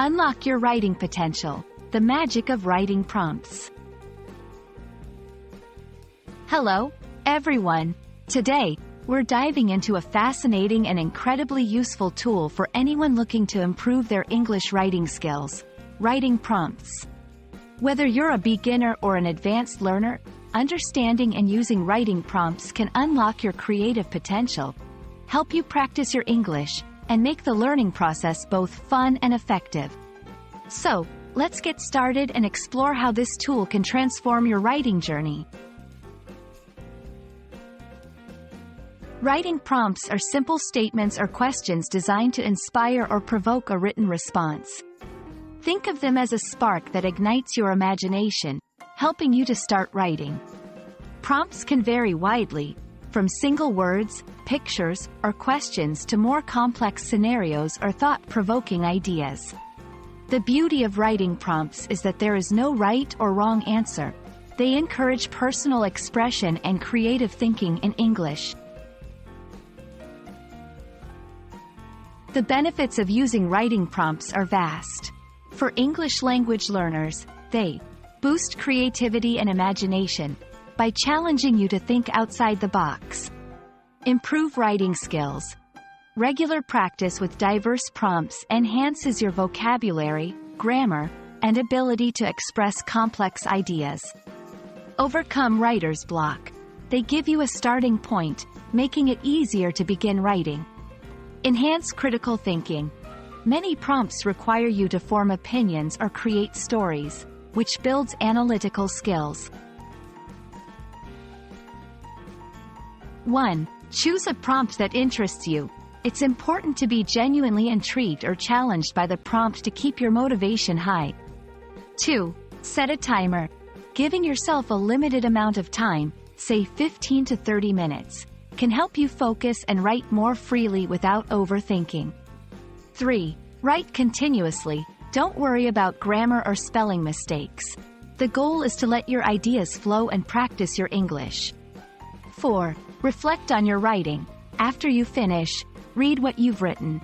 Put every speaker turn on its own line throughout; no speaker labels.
Unlock your writing potential. The magic of writing prompts. Hello, everyone. Today, we're diving into a fascinating and incredibly useful tool for anyone looking to improve their English writing skills: writing prompts. Whether you're a beginner or an advanced learner, understanding and using writing prompts can unlock your creative potential, help you practice your English, and make the learning process both fun and effective. So, let's get started and explore how this tool can transform your writing journey. Writing prompts are simple statements or questions designed to inspire or provoke a written response. Think of them as a spark that ignites your imagination, helping you to start writing. Prompts can vary widely, from single words, pictures, or questions to more complex scenarios or thought-provoking ideas. The beauty of writing prompts is that there is no right or wrong answer. They encourage personal expression and creative thinking in English. The benefits of using writing prompts are vast. For English language learners, they boost creativity and imagination by challenging you to think outside the box. Improve writing skills. Regular practice with diverse prompts enhances your vocabulary, grammar, and ability to express complex ideas. Overcome writer's block. They give you a starting point, making it easier to begin writing. Enhance critical thinking. Many prompts require you to form opinions or create stories, which builds analytical skills. 1. Choose a prompt that interests you. It's important to be genuinely intrigued or challenged by the prompt to keep your motivation high. 2. Set a timer. Giving yourself a limited amount of time, say 15 to 30 minutes, can help you focus and write more freely without overthinking. 3. Write continuously. Don't worry about grammar or spelling mistakes. The goal is to let your ideas flow and practice your English. 4. Reflect on your writing. After you finish, read what you've written.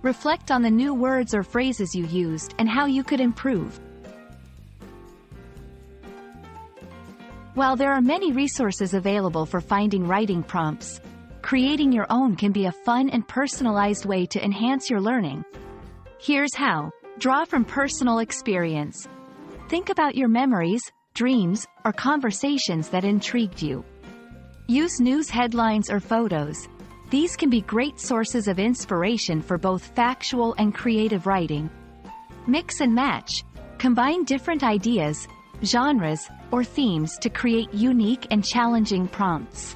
Reflect on the new words or phrases you used and how you could improve. While there are many resources available for finding writing prompts, creating your own can be a fun and personalized way to enhance your learning. Here's how. Draw from personal experience. Think about your memories, dreams, or conversations that intrigued you. Use news headlines or photos. These can be great sources of inspiration for both factual and creative writing. Mix and match. Combine different ideas, genres, or themes to create unique and challenging prompts.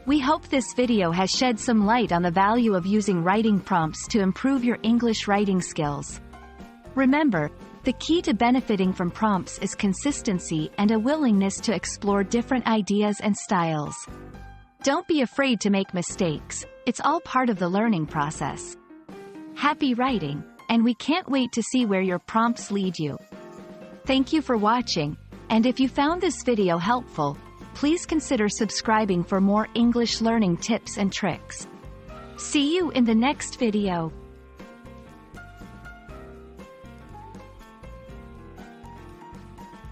We hope this video has shed some light on the value of using writing prompts to improve your English writing skills. Remember, the key to benefiting from prompts is consistency and a willingness to explore different ideas and styles. Don't be afraid to make mistakes. It's all part of the learning process. Happy writing, and we can't wait to see where your prompts lead you. Thank you for watching, and if you found this video helpful, please consider subscribing for more English learning tips and tricks. See you in the next video.